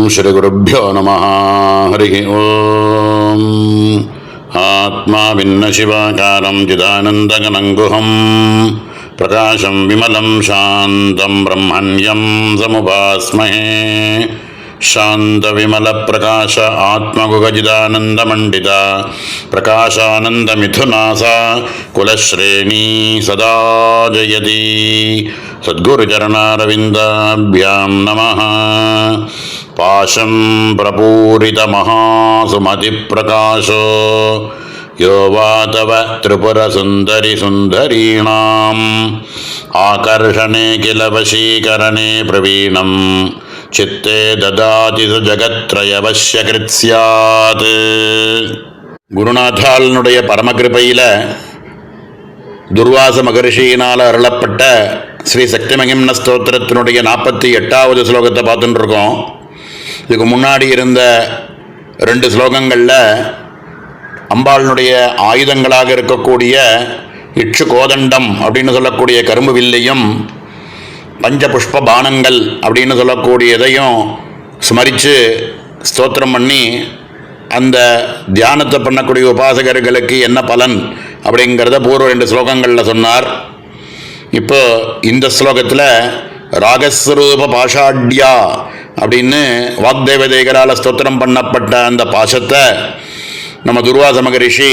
श्रीगुरुभ्यो नमः। हरिः ओम्। आत्मा भिन्न शिवाकारं चिदानन्दघनं गुहं प्रकाशं विमलं शान्तं ब्रह्मण्यं समुपास्महे। शान्तविमलप्रकाश आत्मगुगजिदानन्दमण्डिता प्रकाशानन्दमिथुनासा कुलश्रेणी सदा जयति। सद्गुरुचरणारविन्दाभ्यां नमः। पाशं प्रपूरितमहासुमतिप्रकाशो यो वा तव त्रिपुरसुन्दरीणाम् आकर्षणे किल वशीकरणे प्रवीणं चित्ते ददाति जगत्त्रयवश्यकृत् स्यात्। குருநாதாளனுடைய பரமகிருபையில் துர்வாச மகரிஷியினால் அருளப்பட்ட ஸ்ரீ சக்தி மகிம்ன ஸ்தோத்திரத்தினுடைய 48வது ஸ்லோகத்தை பார்த்துட்டு இருக்கோம். இதுக்கு முன்னாடி இருந்த 2 ஸ்லோகங்களில் அம்பாளினுடைய ஆயுதங்களாக இருக்கக்கூடிய இட்சு கோதண்டம் அப்படின்னு சொல்லக்கூடிய கரும்பு வில்லையும் பஞ்சபுஷ்ப பானங்கள் அப்படின்னு சொல்லக்கூடியதையும் ஸ்மரித்து ஸ்தோத்திரம் பண்ணி அந்த தியானத்தை பண்ணக்கூடிய உபாசகர்களுக்கு என்ன பலன் அப்படிங்கிறத பூர்வ 2 ஸ்லோகங்களில் சொன்னார். இப்போ இந்த ஸ்லோகத்தில் ராகஸ்வரூப பாஷாட்யா அப்படின்னு வாக்தேவதைகளால் ஸ்தோத்திரம் பண்ணப்பட்ட அந்த பாஷத்தை நம்ம துர்வாச மகரிஷி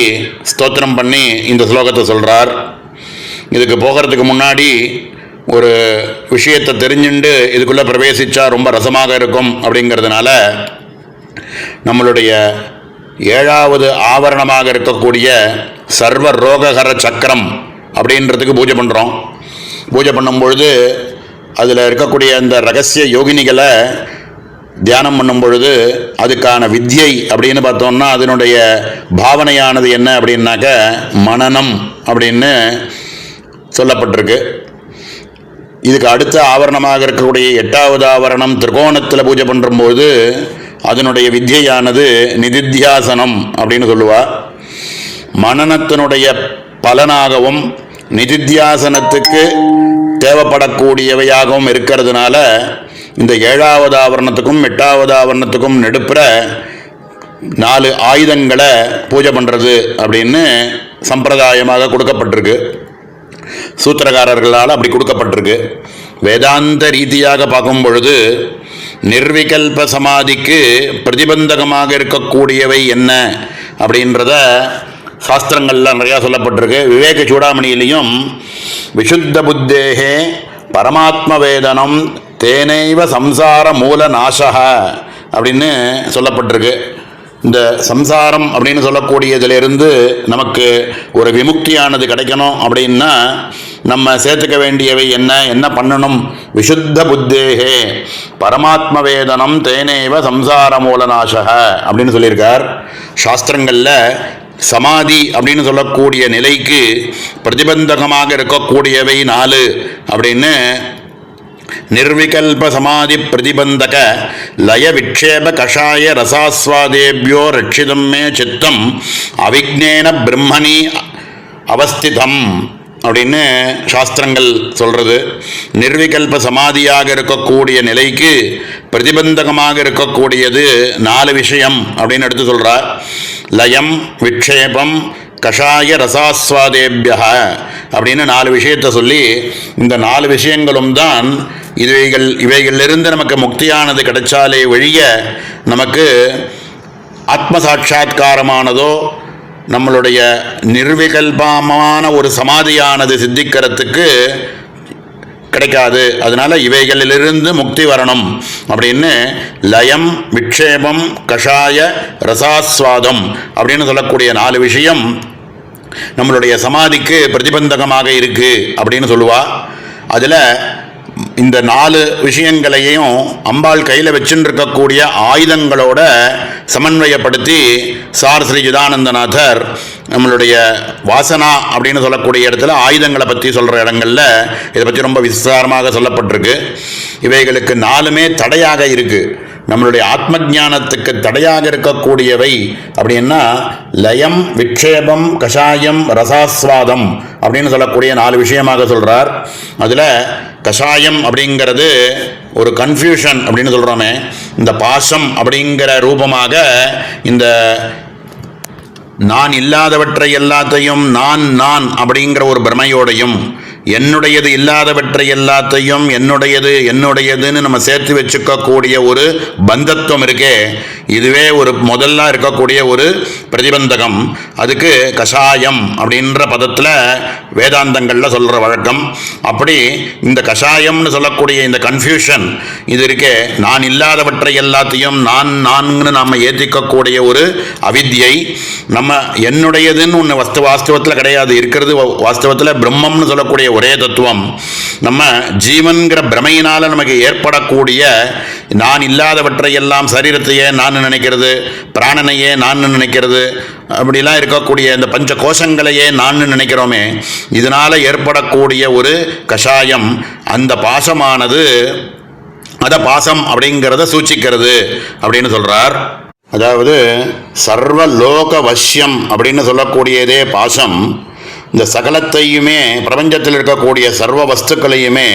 ஸ்தோத்திரம் பண்ணி இந்த ஸ்லோகத்தை சொல்கிறார். இதுக்கு போகிறதுக்கு முன்னாடி ஒரு விஷயத்தை தெரிஞ்சுண்டு இதுக்குள்ளே பிரவேசித்தா ரொம்ப ரசமாக இருக்கும் அப்படிங்கிறதுனால நம்மளுடைய 7வது ஆவரணமாக இருக்கக்கூடிய சர்வ ரோகஹர சக்கரம் அப்படின்றதுக்கு பூஜை பண்ணுறோம். பூஜை பண்ணும்பொழுது அதில் இருக்கக்கூடிய அந்த ரகசிய யோகினிகளை தியானம் பண்ணும் பொழுது அதுக்கான வித்யை அப்படின்னு பார்த்தோம்னா அதனுடைய பாவனையானது என்ன அப்படின்னாக்க மனனம் அப்படின்னு சொல்லப்பட்டிருக்கு. இதுக்கு அடுத்த ஆவரணமாக இருக்கக்கூடிய 8வது ஆவரணம் திரிகோணத்தில் பூஜை பண்ணும்போது அதனுடைய வித்யானது நிதித்தியாசனம் அப்படின்னு சொல்லுவா. மனனத்தினுடைய பலனாகவும் நிதித்தியாசனத்துக்கு தேவைப்படக்கூடியவையாகவும் இருக்கிறதுனால இந்த 7வது ஆவரணத்துக்கும் 8வது ஆவரணத்துக்கும் நடுப்புற 4 ஆயுதங்களை பூஜை பண்ணுறது அப்படின்னு சம்பிரதாயமாக கொடுக்கப்பட்டிருக்கு. சூத்திரகாரர்களால் அப்படி கொடுக்கப்பட்டிருக்கு. வேதாந்த ரீதியாக பார்க்கும் பொழுது நிர்விகல்ப சமாதிக்கு பிரதிபந்தகமாக இருக்கக்கூடியவை என்ன அப்படின்றத சாஸ்திரங்களில் நிறையா சொல்லப்பட்டிருக்கு. விவேக சூடாமணியிலையும் விசுத்த புத்தேகே பரமாத்ம வேதனம் தேனைவ சம்சார மூல நாசக அப்படின்னு சொல்லப்பட்டிருக்கு. இந்த சம்சாரம் அப்படின்னு சொல்லக்கூடியதிலிருந்து நமக்கு ஒரு விமுக்தியானது கிடைக்கணும் அப்படின்னா நம்ம சேர்த்துக்க வேண்டியவை என்ன பண்ணணும்? விசுத்த புத்தேகே பரமாத்ம வேதனம் தேனேவ சம்சார மூல நாசக அப்படின்னு சொல்லியிருக்கார். சாஸ்திரங்களில் சமாதி அப்படின்னு சொல்லக்கூடிய நிலைக்கு பிரதிபந்தகமாக இருக்கக்கூடியவை 4 அப்படின்னு நிர்விகல்ப சமாதி பிரதிபந்தக லய விக்ஷேப கஷாய ரசாஸ்வாதேபியோ ரட்சிதம் மே சித்தம் அவிக்னேன பிரம்மணி அவஸ்திதம் அப்படின்னு சாஸ்திரங்கள் சொல்கிறது. நிர்விகல்ப சமாதியாக இருக்கக்கூடிய நிலைக்கு பிரதிபந்தகமாக இருக்கக்கூடியது 4 விஷயம் அப்படின்னு எடுத்து சொல்கிறார். லயம் விக்ஷேபம் கஷாய ரசாஸ்வாதேபிய அப்படின்னு 4 விஷயத்தை சொல்லி இந்த 4 விஷயங்களும் தான் இவைகளிலிருந்து நமக்கு முக்தியானது கிடைச்சாலே ஒழிய நமக்கு ஆத்ம சாட்சா்காரமானதோ நம்மளுடைய நிர்விகல்பமான ஒரு சமாதியானது சித்திக்கிறதுக்கு கிடைக்காது. அதனால் இவைகளிலிருந்து முக்தி வரணும் அப்படின்னு லயம் விக்ஷேபம் கஷாய ரசாஸ்வாதம் அப்படின்னு சொல்லக்கூடிய 4 விஷயம் நம்மளுடைய சமாதிக்கு பிரதிபந்தகமாக இருக்குது அப்படின்னு சொல்லுவா. அதில் இந்த 4 விஷயங்களையும் அம்பாள் கையில் வச்சுன்னு இருக்கக்கூடிய ஆயுதங்களோட சமன்வயப்படுத்தி சார் ஸ்ரீ சிதானந்தநாதர் நம்மளுடைய வாசனா அப்படின்னு சொல்லக்கூடிய இடத்துல ஆயுதங்களை பற்றி சொல்கிற இடங்களில் இதை பற்றி ரொம்ப விஸ்தாரமாக சொல்லப்பட்டிருக்கு. இவைகளுக்கு 4மே தடையாக இருக்குது. நம்மளுடைய ஆத்ம ஞானத்துக்கு தடையாக இருக்கக்கூடியவை அப்படின்னா லயம் விக்ஷேபம் கஷாயம் ரசாஸ்வாதம் அப்படின்னு சொல்லக்கூடிய 4 விஷயமாக சொல்கிறார். அதில் கஷாயம் அப்படிங்கிறது ஒரு கன்ஃபியூஷன் அப்படின்னு சொல்கிறோமே, இந்த பாசம் அப்படிங்கிற ரூபமாக இந்த நான் இல்லாதவற்றை எல்லாத்தையும் நான் நான் அப்படிங்கிற ஒரு பிரமையோடையும், என்னுடையது இல்லாதவற்றை எல்லாத்தையும் என்னுடையதுன்னு நம்ம சேர்த்து வச்சுக்கக்கூடிய ஒரு பந்தத்துவம் இருக்கே, இதுவே ஒரு முதல்ல இருக்கக்கூடிய ஒரு பிரதிபந்தகம். அதுக்கு கஷாயம் அப்படின்ற பதத்தில் வேதாந்தங்களில் சொல்கிற வழக்கம். அப்படி இந்த கஷாயம்னு சொல்லக்கூடிய இந்த கன்ஃபியூஷன் இது இருக்கே, நான் இல்லாதவற்றை எல்லாத்தையும் நான்கு நம்ம ஏற்றிக்கக்கூடிய ஒரு அவித்யை, நம்ம என்னுடையதுன்னு ஒன்று வாஸ்தவத்தில் கிடையாது, இருக்கிறது வாஸ்தவத்தில் பிரம்மம்னு சொல்லக்கூடிய ஒரே தத்துவம். நம்ம ஜீவன்கிற பிரமையினால நமக்கு ஏற்படக்கூடிய நான் இல்லாதவற்றை எல்லாம், சரீரத்தையே நான் நினைக்கிறது, பிராணனையே நான் நினைக்கிறது, அப்படிலாம் இருக்கக்கூடிய இந்த பஞ்ச கோஷங்களையே நான் நினைக்கிறோமே, இதனால ஏற்படக்கூடிய ஒரு கஷாயம், அந்த பாசமானது அத பாசம் அப்படிங்கிறத சூச்சிக்கிறது அப்படின்னு சொல்றார். அதாவது சர்வலோக வசியம் அப்படின்னு சொல்லக்கூடியதே பாசம். இந்த சகலத்தையுமே, பிரபஞ்சத்தில் இருக்கக்கூடிய சர்வ வஸ்துக்களையுமே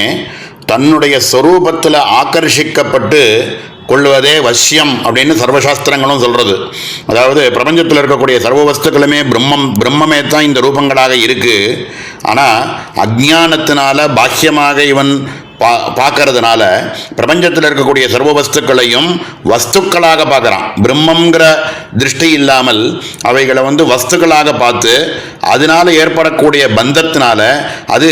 தன்னுடைய ஸ்வரூபத்தில் ஆக்கர்ஷிக்கப்பட்டு கொள்வதே வசியம் அப்படின்னு சர்வசாஸ்திரங்களும் சொல்கிறது. அதாவது பிரபஞ்சத்தில் இருக்கக்கூடிய சர்வ வஸ்துக்களுமே பிரம்மமே தான் இந்த ரூபங்களாக இருக்குது. ஆனால் அஜ்ஞானத்தினால பாஹ்யமாக இவன் பார்க்கறதுனால பிரபஞ்சத்தில் இருக்கக்கூடிய சர்வ வஸ்துக்களையும் வஸ்துக்களாக பார்க்குறான். பிரம்மங்கிற திருஷ்டி இல்லாமல் அவைகளை வஸ்துக்களாக பார்த்து அதனால ஏற்படக்கூடிய பந்தத்தினால அது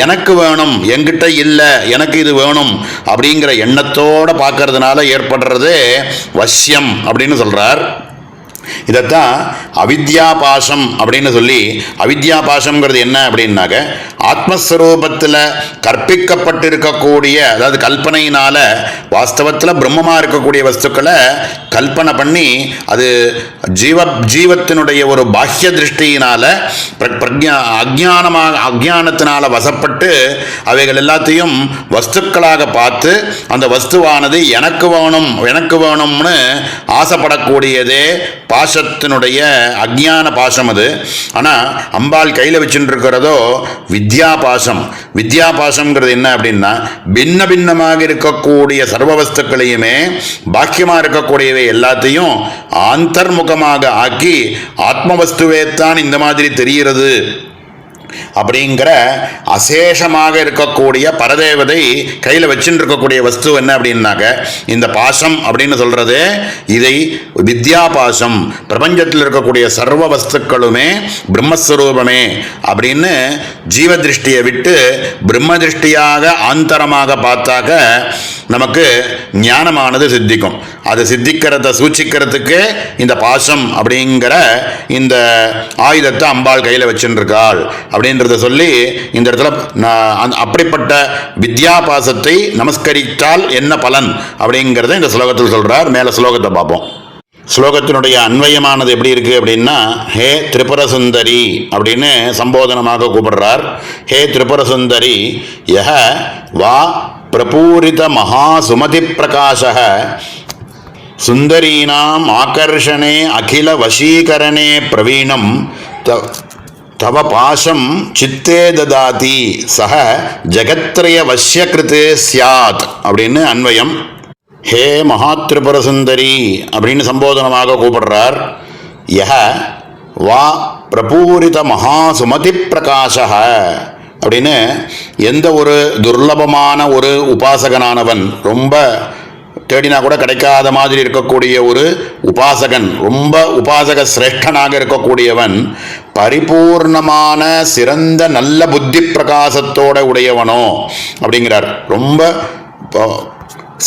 எனக்கு வேணும், என்கிட்ட இல்லை, எனக்கு இது வேணும் அப்படிங்கிற எண்ணத்தோடு பார்க்கறதுனால ஏற்படுறதே வசியம் அப்படின்னு சொல்கிறார். இதைத்தான் அவித்யாபாசம் அப்படின்னு சொல்லி, அவித்யாபாசம்ங்கிறது என்ன அப்படின்னாக்க ஆத்மஸ்வரூபத்தில் கற்பிக்கப்பட்டிருக்கக்கூடிய, அதாவது கல்பனையினால வாஸ்தவத்தில் பிரம்மமாக இருக்கக்கூடிய வஸ்துக்களை கல்பனை பண்ணி அது ஜீவத்தினுடைய ஒரு பாஹ்ய திருஷ்டியினால அஜ்ஞானத்தினால வசப்பட்டு அவைகள் எல்லாத்தையும் வஸ்துக்களாக பார்த்து அந்த வஸ்துவானது எனக்கு வேணும்னு ஆசைப்படக்கூடியதே பாசத்தினுடைய அஜ்ஞான பாசம் அது. ஆனால் அம்பாள் கையில் வச்சுட்டு இருக்கிறதோ வித்யாபாசம். வித்யாபாசம்ங்கிறது என்ன அப்படின்னா, பின்ன பின்னமாக இருக்கக்கூடிய சர்வ வஸ்துக்களையுமே பாக்கியமாக இருக்கக்கூடியவை எல்லாத்தையும் ஆந்தர்முகமாக ஆக்கி ஆத்மவஸ்துவே தான் இந்த மாதிரி தெரிகிறது அப்படிங்கிற அசேஷமாக இருக்கக்கூடிய பரதேவதை கையில் வச்சுட்டு இருக்கக்கூடிய வஸ்து என்ன அப்படின்னாக்க இந்த பாசம் அப்படின்னு சொல்றது. இதை வித்யாபாசம், பிரபஞ்சத்தில் இருக்கக்கூடிய சர்வ வஸ்துக்களுமே பிரம்மஸ்வரூபமே அப்படின்னு ஜீவ திருஷ்டியை விட்டு பிரம்ம திருஷ்டியாக ஆந்தரமாக பார்த்தாக்க நமக்கு ஞானமானது சித்திக்கும். அது சித்திக்கிறத சூச்சிக்கிறதுக்கு இந்த பாசம் அப்படிங்கிற இந்த ஆயுதத்தை அம்பாள் கையில் வச்சுருக்காள் அப்படின்றத சொல்லி இந்த இடத்துல அப்படிப்பட்ட வித்யாபாசத்தை நமஸ்கரித்தால் என்ன பலன் அப்படிங்கிறத இந்த ஸ்லோகத்தில் சொல்றார். மேல ஸ்லோகத்தை பார்ப்போம். ஸ்லோகத்தினுடைய அன்வயமானது எப்படி இருக்கு அப்படின்னா, ஹே திரிபுர சுந்தரி அப்படின்னு சம்போதனமாக கூப்பிடுறார். ஹே திரிபுர சுந்தரி யஹ வா பிரபூரித மகா சுமதி பிரகாசக சுந்தரீனாம் ஆகர்ஷணே அகில வசீகரணே பிரவீணம் தவ பாசம் சித்தே ததாதி சக ஜகத்ரய வசியகிருத்து சியாத் அப்படின்னு அன்வயம். ஹே மகாத்ரிபுர சுந்தரி அப்படின்னு சம்போதனமாக கூப்பிடுறார். யஹ வா பிரபூரித மகா சுமதி பிரகாசக அப்படின்னு எந்த ஒரு துர்லபமான ஒரு உபாசகனானவன், ரொம்ப தேடினா கூட கிடைக்காத மாதிரி இருக்கக்கூடிய ஒரு உபாசகன், ரொம்ப உபாசக சிரேஷ்டனாக இருக்கக்கூடியவன், பரிபூர்ணமான சிறந்த நல்ல புத்தி பிரகாசத்தோட உடையவனோ அப்படிங்கிறார். ரொம்ப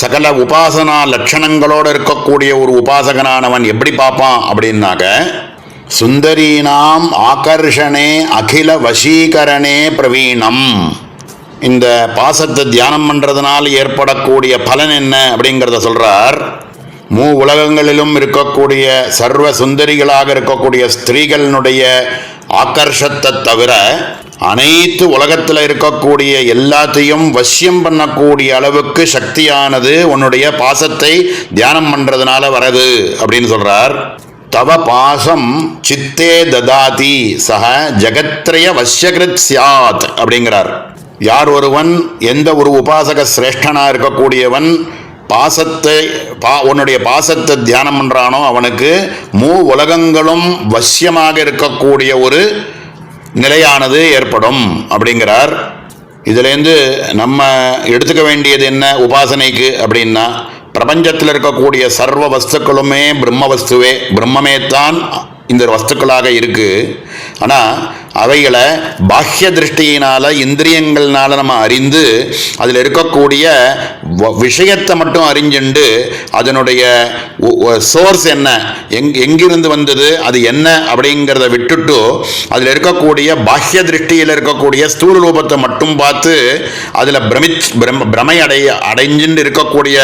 சகல உபாசனா லட்சணங்களோடு இருக்கக்கூடிய ஒரு உபாசகனானவன் எப்படி பார்ப்பான் அப்படின்னாக்க, சுந்தரீனாம் ஆகர்ஷணே அகில வசீகரணே பிரவீணம். இந்த பாசத்தை தியானம் பண்ணுறதுனால ஏற்படக்கூடிய பலன் என்ன அப்படிங்கிறத சொல்கிறார். உலகங்களிலும் இருக்கக்கூடிய சர்வ சுந்தரிகளாக இருக்கக்கூடிய ஸ்திரீகளினுடைய ஆகர்ஷத்தை தவிர அனைத்து உலகத்தில் இருக்கக்கூடிய எல்லாத்தையும் வசியம் பண்ணக்கூடிய அளவுக்கு சக்தியானது உன்னுடைய பாசத்தை தியானம் பண்ணுறதுனால வரது அப்படின்னு சொல்கிறார். தவ பாசம் சித்தே ததாதி சக ஜகத்ரய வசியகிருத் சியாத் அப்படிங்கிறார். யார் ஒருவன், எந்த ஒரு உபாசக சிரேஷ்டனாக இருக்கக்கூடியவன் உன்னுடைய பாசத்தை தியானம் பண்ணுறானோ அவனுக்கு உலகங்களும் வசியமாக இருக்கக்கூடிய ஒரு நிலையானது ஏற்படும் அப்படிங்கிறார். இதுலேருந்து நம்ம எடுத்துக்க வேண்டியது என்ன உபாசனைக்கு அப்படின்னா, பிரபஞ்சத்தில் இருக்கக்கூடிய சர்வ வஸ்துக்களுமே பிரம்மமே தான் இந்த வஸ்துக்களாக இருக்குது. ஆனால் அவைகளை பாஹ்ய திருஷ்டியினால் இந்திரியங்கள்னால நம்ம அறிந்து அதில் இருக்கக்கூடிய விஷயத்தை மட்டும் அறிஞ்சுண்டு அதனுடைய சோர்ஸ் என்ன, எங்கிருந்து வந்தது, அது என்ன அப்படிங்கிறத விட்டுட்டு அதில் இருக்கக்கூடிய பாஹ்ய திருஷ்டியில் இருக்கக்கூடிய ஸ்தூல ரூபத்தை மட்டும் பார்த்து அதில் பிரமை அடைஞ்சுட்டு இருக்கக்கூடிய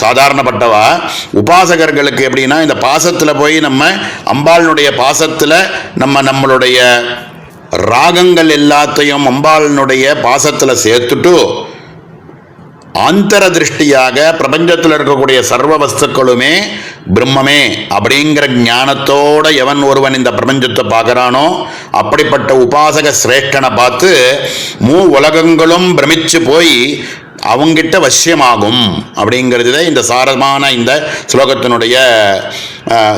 சாதாரணப்பட்டவா உபாசகர்களுக்கு எப்படின்னா, இந்த பாசத்தில் போய் நம்ம அம்பாளினுடைய பாசத்தில் நம்மளுடைய ராகங்கள் எல்லாத்தையும் அம்பாளினுடைய பாசத்தில் சேர்த்துட்டு ஆந்தர திருஷ்டியாக பிரபஞ்சத்தில் இருக்கக்கூடிய சர்வ வஸ்துக்களுமே பிரம்மமே அப்படிங்கிற ஞானத்தோட எவன் ஒருவன் இந்த பிரபஞ்சத்தை பார்க்குறானோ அப்படிப்பட்ட உபாசக சிரேஷ்டனை பார்த்து உலகங்களும் பிரமிச்சு போய் அவங்கிட்ட வசியமாகும் அப்படிங்கிறது இந்த சாரமான இந்த ஸ்லோகத்தினுடைய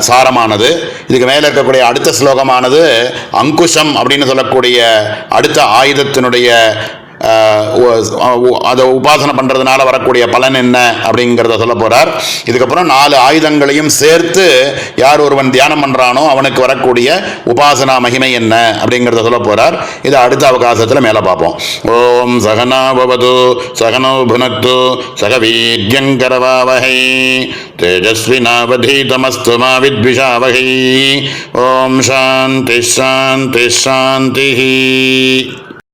சாரமானது. இதுக்கு மேலே இருக்கக்கூடிய அடுத்த ஸ்லோகமானது அங்குஷம் அப்படின்னு சொல்லக்கூடிய அடுத்த ஆயுதத்தினுடைய அதை உபாசனை பண்ணுறதுனால வரக்கூடிய பலன் என்ன அப்படிங்கிறத சொல்ல போகிறார். இதுக்கப்புறம் 4 ஆயுதங்களையும் சேர்த்து யார் ஒருவன் தியானம் பண்ணுறானோ அவனுக்கு வரக்கூடிய உபாசனா மகிமை என்ன அப்படிங்கிறத சொல்ல போகிறார். இதை அடுத்த அவகாசத்தில் மேலே பார்ப்போம். ஓம் சகனா பவது சகனோ புனக்து சக வீர்யங்கரவாவஹை தேஜஸ்வினாவதீதமஸ்து மா வித்விஷாவஹை. ஓம் சாந்தி சாந்தி சாந்தி.